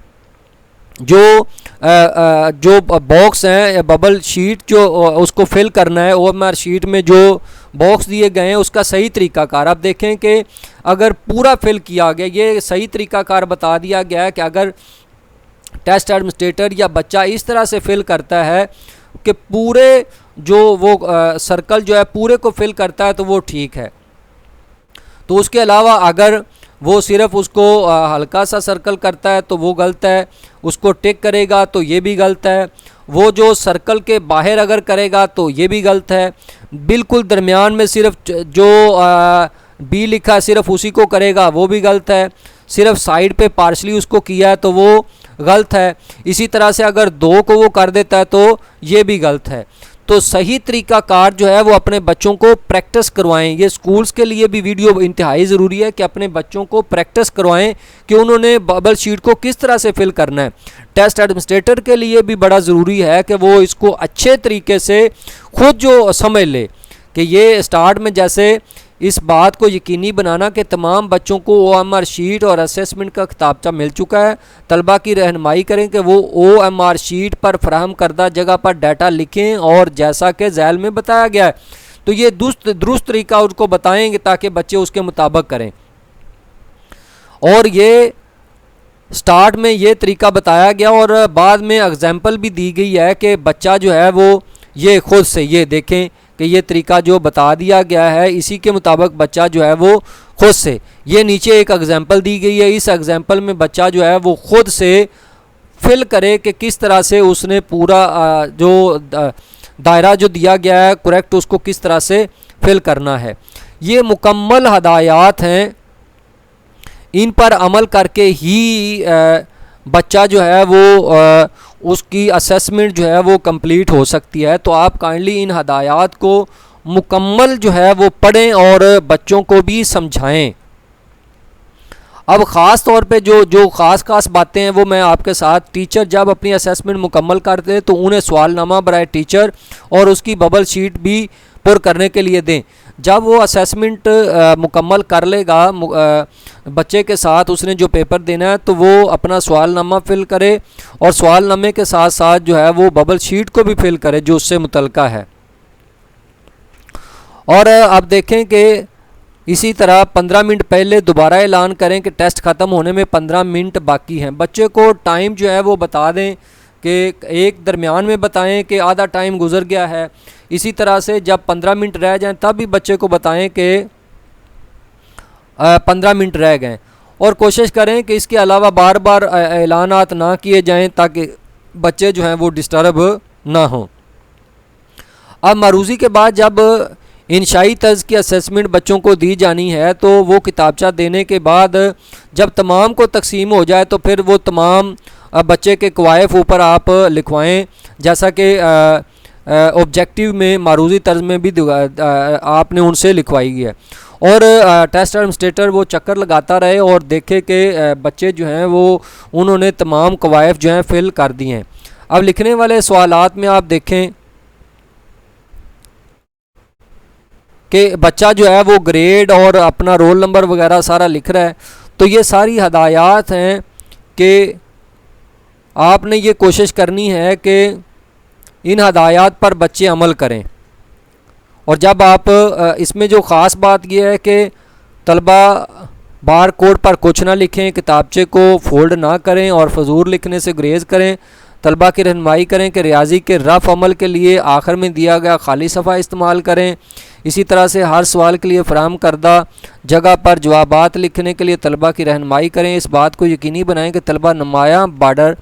جو باکس ہیں ببل شیٹ جو اس کو فل کرنا ہے OMR شیٹ میں جو باکس دیے گئے ہیں اس کا صحیح طریقہ کار آپ دیکھیں کہ اگر پورا فل کیا گیا، یہ صحیح طریقہ کار بتا دیا گیا ہے کہ اگر ٹیسٹ ایڈمنسٹریٹر یا بچہ اس طرح سے فل کرتا ہے کہ پورے جو وہ سرکل جو ہے پورے کو فل کرتا ہے تو وہ ٹھیک ہے۔ تو اس کے علاوہ اگر وہ صرف اس کو ہلکا سا سرکل کرتا ہے تو وہ غلط ہے، اس کو ٹک کرے گا تو یہ بھی غلط ہے، وہ جو سرکل کے باہر اگر کرے گا تو یہ بھی غلط ہے، بالکل درمیان میں صرف جو B لکھا ہے صرف اسی کو کرے گا وہ بھی غلط ہے، صرف سائیڈ پہ پارشلی اس کو کیا ہے تو وہ غلط ہے، اسی طرح سے اگر 2 کو وہ کر دیتا ہے تو یہ بھی غلط ہے۔ تو صحیح طریقہ کار جو ہے وہ اپنے بچوں کو پریکٹس کروائیں۔ یہ سکولز کے لیے بھی ویڈیو انتہائی ضروری ہے کہ اپنے بچوں کو پریکٹس کروائیں کہ انہوں نے ببل شیٹ کو کس طرح سے فل کرنا ہے۔ ٹیسٹ ایڈمنسٹریٹر کے لیے بھی بڑا ضروری ہے کہ وہ اس کو اچھے طریقے سے خود جو سمجھ لے کہ یہ سٹارٹ میں جیسے اس بات کو یقینی بنانا کہ تمام بچوں کو OMR شیٹ اور اسیسمنٹ کا کتابچہ مل چکا ہے، طلبہ کی رہنمائی کریں کہ وہ OMR شیٹ پر فراہم کردہ جگہ پر ڈیٹا لکھیں اور جیسا کہ ذیل میں بتایا گیا ہے تو یہ درست طریقہ اس کو بتائیں گے تاکہ بچے اس کے مطابق کریں۔ اور یہ سٹارٹ میں یہ طریقہ بتایا گیا اور بعد میں اگزامپل بھی دی گئی ہے کہ بچہ جو ہے وہ یہ خود سے یہ دیکھیں کہ یہ طریقہ جو بتا دیا گیا ہے اسی کے مطابق بچہ جو ہے وہ خود سے، یہ نیچے ایک اگزامپل دی گئی ہے، اس اگزامپل میں بچہ جو ہے وہ خود سے فل کرے کہ کس طرح سے اس نے پورا جو دائرہ جو دیا گیا ہے کریکٹ اس کو کس طرح سے فل کرنا ہے۔ یہ مکمل ہدایات ہیں ان پر عمل کر کے ہی بچہ جو ہے وہ اس کی اسیسمنٹ جو ہے وہ کمپلیٹ ہو سکتی ہے. تو آپ کائنڈلی ان ہدایات کو مکمل جو ہے وہ پڑھیں اور بچوں کو بھی سمجھائیں. اب خاص طور پہ جو خاص باتیں ہیں وہ میں آپ کے ساتھ، ٹیچر جب اپنی اسیسمنٹ مکمل کرتے ہیں تو انہیں سوال نامہ برائے ٹیچر اور اس کی ببل شیٹ بھی پر کرنے کے لیے دیں. جب وہ اسیسمنٹ مکمل کر لے گا بچے کے ساتھ، اس نے جو پیپر دینا ہے تو وہ اپنا سوال نامہ فل کرے اور سوال نامے کے ساتھ ساتھ جو ہے وہ ببل شیٹ کو بھی فل کرے جو اس سے متعلقہ ہے. اور اب دیکھیں کہ اسی طرح 15 منٹ پہلے دوبارہ اعلان کریں کہ ٹیسٹ ختم ہونے میں 15 منٹ باقی ہیں. بچے کو ٹائم جو ہے وہ بتا دیں کہ ایک درمیان میں بتائیں کہ آدھا ٹائم گزر گیا ہے. اسی طرح سے جب 15 منٹ رہ جائیں تب بھی بچے کو بتائیں کہ 15 منٹ رہ گئے، اور کوشش کریں کہ اس کے علاوہ بار بار اعلانات نہ کیے جائیں تاکہ بچے جو ہیں وہ ڈسٹرب نہ ہوں. اب معروضی کے بعد جب انشائی طرز کی اسیسمنٹ بچوں کو دی جانی ہے تو وہ کتابچہ دینے کے بعد جب تمام کو تقسیم ہو جائے تو پھر وہ تمام بچے کے کوائف اوپر آپ لکھوائیں، جیسا کہ آبجیکٹیو میں معروضی طرز میں بھی آپ نے ان سے لکھوائی ہے. اور ٹیسٹ ایڈمنسٹریٹر وہ چکر لگاتا رہے اور دیکھے کہ بچے جو ہیں وہ انہوں نے تمام کوائف جو ہیں فل کر دی ہیں. اب لکھنے والے سوالات میں آپ دیکھیں کہ بچہ جو ہے وہ گریڈ اور اپنا رول نمبر وغیرہ سارا لکھ رہا ہے. تو یہ ساری ہدایات ہیں کہ آپ نے یہ کوشش کرنی ہے کہ ان ہدایات پر بچے عمل کریں. اور جب آپ اس میں جو خاص بات یہ ہے کہ طلبہ بار کوڈ پر کچھ نہ لکھیں، کتابچے کو فولڈ نہ کریں اور فضول لکھنے سے گریز کریں. طلبہ کی رہنمائی کریں کہ ریاضی کے رف عمل کے لیے آخر میں دیا گیا خالی صفحہ استعمال کریں. اسی طرح سے ہر سوال کے لیے فراہم کردہ جگہ پر جوابات لکھنے کے لیے طلبہ کی رہنمائی کریں. اس بات کو یقینی بنائیں کہ طلبہ نمایاں بارڈر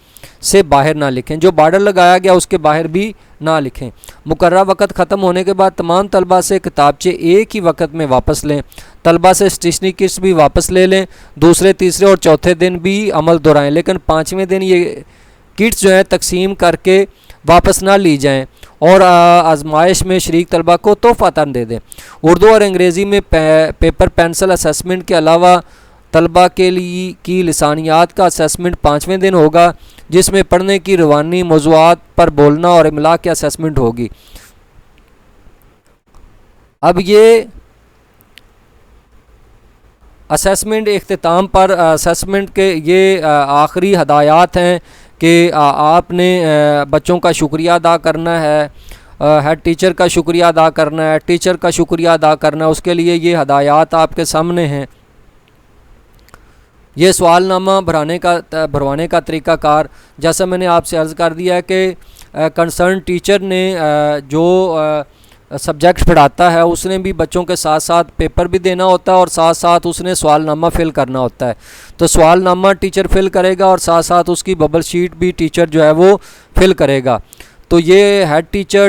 سے باہر نہ لکھیں، جو بارڈر لگایا گیا اس کے باہر بھی نہ لکھیں. مقررہ وقت ختم ہونے کے بعد تمام طلبہ سے کتابچے ایک ہی وقت میں واپس لیں. طلبہ سے اسٹیشنری کٹس بھی واپس لے لیں. دوسرے، تیسرے اور چوتھے دن بھی عمل دہرائیں، لیکن 5ویں دن یہ کٹس جو ہیں تقسیم کر کے واپس نہ لی جائیں اور آزمائش میں شریک طلبہ کو تحفہ دے دیں. اردو اور انگریزی میں پیپر پینسل اسیسمنٹ کے علاوہ طلبہ کے لیے کی لسانیات کا اسیسمنٹ 5ویں دن ہوگا، جس میں پڑھنے کی روانی، موضوعات پر بولنا اور املا کی اسیسمنٹ ہوگی. اب یہ اسیسمنٹ اختتام پر اسیسمنٹ کے یہ آخری ہدایات ہیں کہ آپ نے بچوں کا شکریہ ادا کرنا ہے، ہیڈ ٹیچر کا شکریہ ادا کرنا ہے، ٹیچر کا شکریہ ادا کرنا ہے. اس کے لیے یہ ہدایات آپ کے سامنے ہیں. یہ سوال نامہ بھروانے کا طریقہ کار جیسا میں نے آپ سے عرض کر دیا ہے کہ کنسرن ٹیچر نے جو سبجیکٹ پڑھاتا ہے اس نے بھی بچوں کے ساتھ ساتھ پیپر بھی دینا ہوتا ہے اور ساتھ ساتھ اس نے سوال نامہ فل کرنا ہوتا ہے. تو سوال نامہ ٹیچر فل کرے گا اور ساتھ ساتھ اس کی ببل شیٹ بھی ٹیچر جو ہے وہ فل کرے گا. تو یہ ہیڈ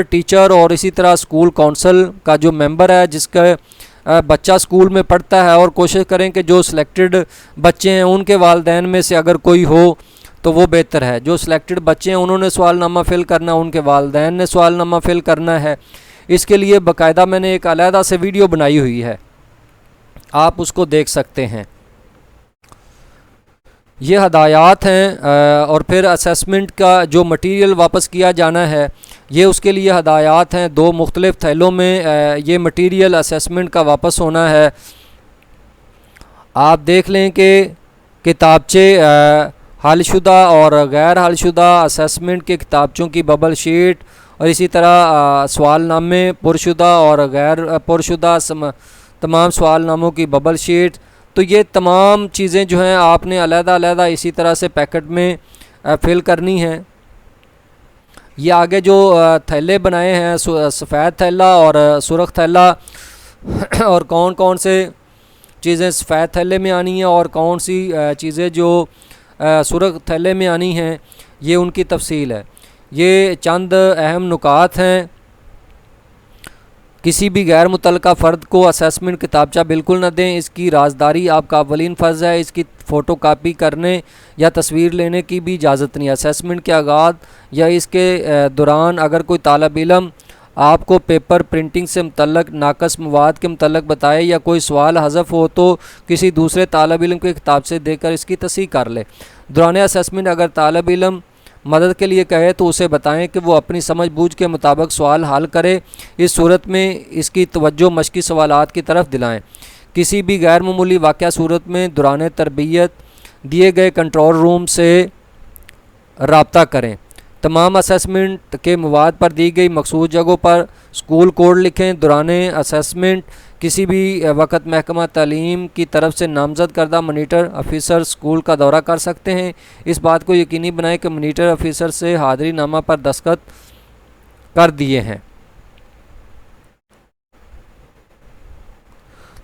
ٹیچر اور اسی طرح اسکول کونسل کا جو ممبر ہے جس کا بچہ اسکول میں پڑھتا ہے، اور کوشش کریں کہ جو سلیکٹڈ بچے ہیں ان کے والدین میں سے اگر کوئی ہو تو وہ بہتر ہے. جو سلیکٹڈ بچے ہیں انہوں نے سوال نامہ فل کرنا، ان کے والدین نے سوال نامہ فل کرنا ہے. اس کے لیے باقاعدہ میں نے ایک علیحدہ سے ویڈیو بنائی ہوئی ہے، آپ اس کو دیکھ سکتے ہیں. یہ ہدایات ہیں. اور پھر اسیسمنٹ کا جو مٹیریل واپس کیا جانا ہے یہ اس کے لیے ہدایات ہیں. 2 مختلف تھیلوں میں یہ مٹیریل اسیسمنٹ کا واپس ہونا ہے. آپ دیکھ لیں کہ کتابچے حل شدہ اور غیر حل شدہ اسیسمنٹ کے کتابچوں کی ببل شیٹ اور اسی طرح سوال نامے پرشدہ اور غیر پرشدہ تمام سوال ناموں کی ببل شیٹ. تو یہ تمام چیزیں جو ہیں آپ نے علیحدہ اسی طرح سے پیکٹ میں فل کرنی ہیں. یہ آگے جو تھیلے بنائے ہیں سفید تھیلا اور سرخ تھیلا، اور کون سے چیزیں سفید تھیلے میں آنی ہیں اور کون سی چیزیں جو سرخ تھیلے میں آنی ہیں، یہ ان کی تفصیل ہے. یہ چند اہم نکات ہیں کسی بھی غیر متعلقہ فرد کو اسیسمنٹ کتابچہ بالکل نہ دیں، اس کی رازداری آپ کا اولین فرض ہے۔ اس کی فوٹو کاپی کرنے یا تصویر لینے کی بھی اجازت نہیں ہے۔ اسیسمنٹ کے آغاز یا اس کے دوران اگر کوئی طالب علم آپ کو پیپر پرنٹنگ سے متعلق ناقص مواد کے متعلق بتائے یا کوئی سوال حذف ہو تو کسی دوسرے طالب علم کے کتاب سے دے کر اس کی تصحیح کر لے۔ دوران اسیسمنٹ اگر طالب علم مدد کے لیے کہے تو اسے بتائیں کہ وہ اپنی سمجھ بوجھ کے مطابق سوال حل کرے، اس صورت میں اس کی توجہ مشقی سوالات کی طرف دلائیں۔ کسی بھی غیر معمولی واقعہ صورت میں دوران تربیت دیے گئے کنٹرول روم سے رابطہ کریں۔ تمام اسیسمنٹ کے مواد پر دی گئی مخصوص جگہوں پر اسکول کوڈ لکھیں۔ دوران اسیسمنٹ کسی بھی وقت محکمہ تعلیم کی طرف سے نامزد کردہ مانیٹر آفیسر اسکول کا دورہ کر سکتے ہیں۔ اس بات کو یقینی بنائیں کہ مانیٹر آفیسر سے حاضری نامہ پر دستخط کر دیے ہیں۔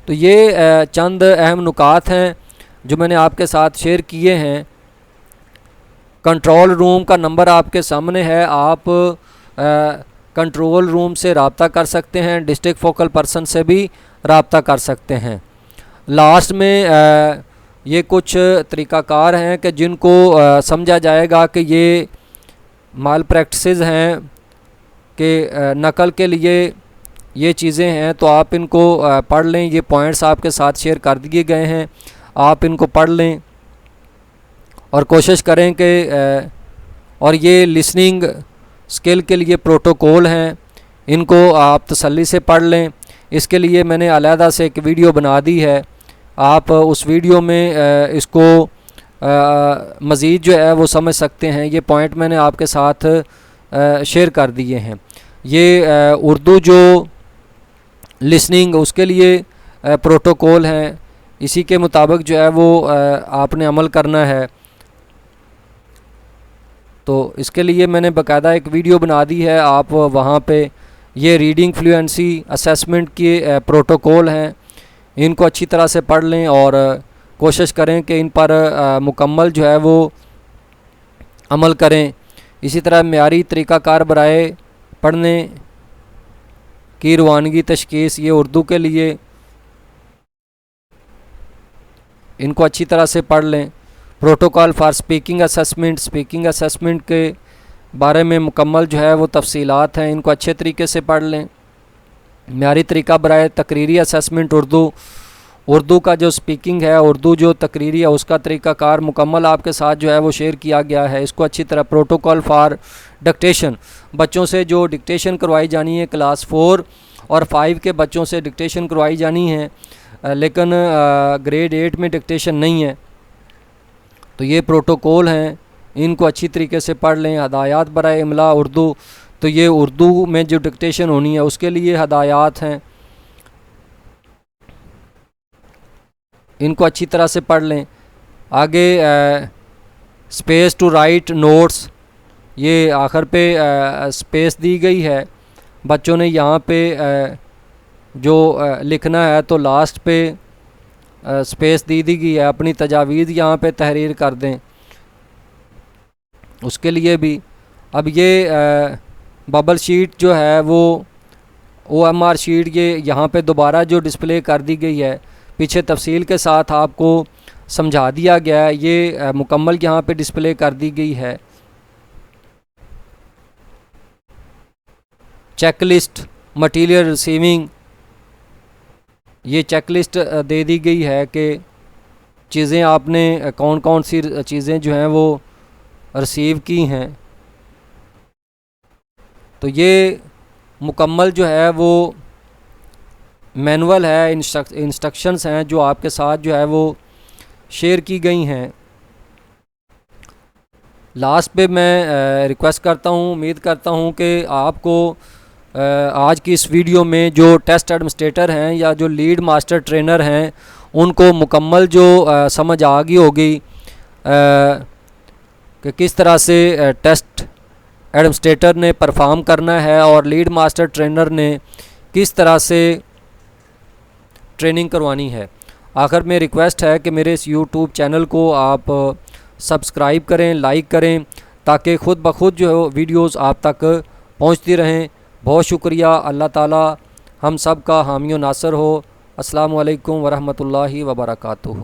تو یہ چند اہم نکات ہیں جو میں نے آپ کے ساتھ شیئر کیے ہیں۔ کنٹرول روم کا نمبر آپ کے سامنے ہے، آپ کنٹرول روم سے رابطہ کر سکتے ہیں، ڈسٹرکٹ فوکل پرسن سے بھی رابطہ کر سکتے ہیں۔ لاسٹ میں یہ کچھ طریقہ کار ہیں کہ جن کو سمجھا جائے گا کہ یہ مال پریکٹسز ہیں کہ نقل کے لیے یہ چیزیں ہیں، تو آپ ان کو پڑھ لیں۔ یہ پوائنٹس آپ کے ساتھ شیئر کر دیے گئے ہیں، آپ ان کو پڑھ لیں اور کوشش کریں کہ اور یہ لسننگ اسکل کے لیے پروٹوکول ہیں، ان کو آپ تسلی سے پڑھ لیں۔ اس کے لیے میں نے علیحدہ سے ایک ویڈیو بنا دی ہے، آپ اس ویڈیو میں اس کو مزید جو ہے وہ سمجھ سکتے ہیں۔ یہ پوائنٹ میں نے آپ کے ساتھ شیئر کر دیے ہیں۔ یہ اردو جو لسننگ اس کے لیے پروٹوکول ہیں، اسی کے مطابق جو ہے وہ آپ نے عمل کرنا ہے۔ تو اس کے لیے میں نے باقاعدہ ایک ویڈیو بنا دی ہے، آپ وہاں پہ یہ ریڈنگ فلوئنسی اسیسمنٹ کے پروٹوکول ہیں، ان کو اچھی طرح سے پڑھ لیں اور کوشش کریں کہ ان پر مکمل جو ہے وہ عمل کریں۔ اسی طرح معیاری طریقہ کار برائے پڑھنے کی روانگی تشخیص، یہ اردو کے لیے، ان کو اچھی طرح سے پڑھ لیں۔ Protocol for speaking assessment, speaking assessment کے بارے میں مکمل جو ہے وہ تفصیلات ہیں، ان کو اچھے طریقے سے پڑھ لیں۔ معیاری طریقہ برائے تقریری اسیسمنٹ اردو کا جو اسپیکنگ ہے، اردو جو تقریری ہے، اس کا طریقہ کار مکمل آپ کے ساتھ جو ہے وہ شیئر کیا گیا ہے، اس کو اچھی طرح۔ پروٹوکول فار ڈکٹیشن، بچوں سے جو ڈکٹیشن کروائی جانی ہے، کلاس 4 اور 5 کے بچوں سے ڈکٹیشن کروائی جانی ہے، لیکن گریڈ 8 میں ڈکٹیشن نہیں ہے، تو یہ پروٹوکول ہیں، ان کو اچھی طریقے سے پڑھ لیں۔ ہدایات برائے املا اردو، تو یہ اردو میں جو ڈکٹیشن ہونی ہے اس کے لیے ہدایات ہیں، ان کو اچھی طرح سے پڑھ لیں۔ آگے اسپیس ٹو رائٹ نوٹس، یہ آخر پہ اسپیس دی گئی ہے، بچوں نے یہاں پہ جو لکھنا ہے تو لاسٹ پہ اسپیس دی گئی ہے، اپنی تجاویز یہاں پہ تحریر کر دیں، اس کے لیے بھی۔ اب یہ ببل شیٹ جو ہے وہ OMR شیٹ، یہ یہاں پہ دوبارہ جو ڈسپلے کر دی گئی ہے، پیچھے تفصیل کے ساتھ آپ کو سمجھا دیا گیا ہے، یہ مکمل یہاں پہ ڈسپلے کر دی گئی ہے۔ چیک لسٹ مٹیریل ریسیونگ، یہ چیک لسٹ دے دی گئی ہے کہ چیزیں آپ نے کون کون سی چیزیں جو ہیں وہ ریسیو کی ہیں، تو یہ مکمل جو ہے وہ مینول ہے، انسٹرکشنز ہیں جو آپ کے ساتھ جو ہے وہ شیئر کی گئی ہیں۔ لاسٹ پہ میں ریکویسٹ کرتا ہوں، امید کرتا ہوں کہ آپ کو آج کی اس ویڈیو میں جو ٹیسٹ ایڈمنسٹریٹر ہیں یا جو لیڈ ماسٹر ٹرینر ہیں ان کو مکمل جو سمجھ آ گئی ہوگی کہ کس طرح سے ٹیسٹ ایڈمنسٹریٹر نے پرفارم کرنا ہے اور لیڈ ماسٹر ٹرینر نے کس طرح سے ٹریننگ کروانی ہے۔ آخر میں ریکویسٹ ہے کہ میرے اس یوٹیوب چینل کو آپ سبسکرائب کریں، لائک کریں، تاکہ خود بخود جو ویڈیوز آپ تک پہنچتی رہیں۔ بہت شکریہ، اللہ تعالی ہم سب کا حامی و ناصر ہو۔ السلام علیکم ورحمۃ اللہ وبرکاتہ۔